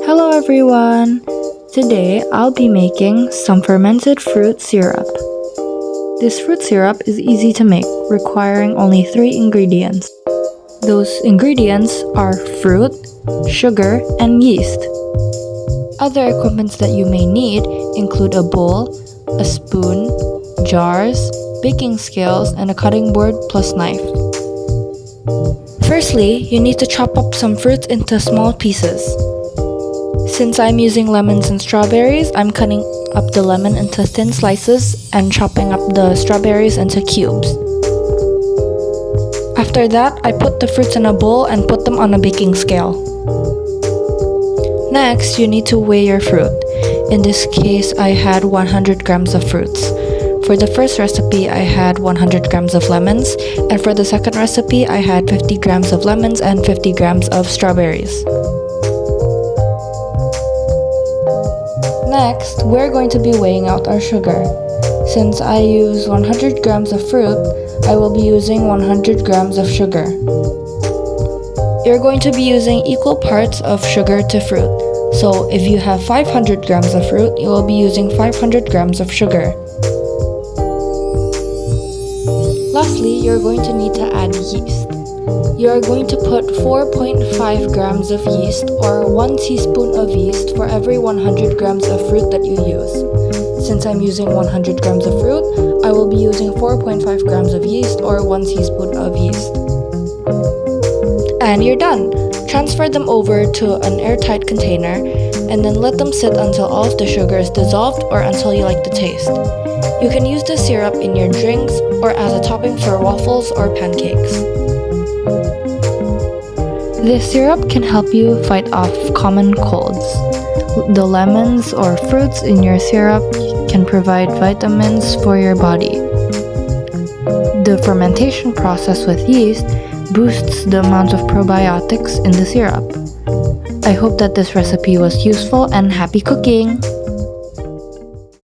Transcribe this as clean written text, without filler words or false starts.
Hello everyone! Today I'll be making some fermented fruit syrup. This fruit syrup is easy to make, requiring only 3 ingredients. Those ingredients are fruit, sugar, and yeast. Other equipments that you may need include a bowl, a spoon, jars, baking scales, and a cutting board plus knife. Firstly, you need to chop up some fruits into small pieces. Since I'm using lemons and strawberries, I'm cutting up the lemon into thin slices and chopping up the strawberries into cubes. After that, I put the fruits in a bowl and put them on a baking scale. Next, you need to weigh your fruit. In this case, I had 100 grams of fruits. For the first recipe, I had 100 grams of lemons, and for the second recipe, I had 50 grams of lemons and 50 grams of strawberries. Next, we're going to be weighing out our sugar. Since I use 100 grams of fruit, I will be using 100 grams of sugar. You're going to be using equal parts of sugar to fruit. So if you have 500 grams of fruit, you will be using 500 grams of sugar. Lastly, you're going to need to add yeast. You are going to put 4.5 grams of yeast or 1 teaspoon of yeast for every 100 grams of fruit that you use. Since I'm using 100 grams of fruit, I will be using 4.5 grams of yeast or 1 teaspoon of yeast. And you're done! Transfer them over to an airtight container and then let them sit until all of the sugar is dissolved or until you like the taste. You can use the syrup in your drinks or as a topping for waffles or pancakes. This syrup can help you fight off common colds. The lemons or fruits in your syrup can provide vitamins for your body. The fermentation process with yeast boosts the amount of probiotics in the syrup. I hope that this recipe was useful and happy cooking!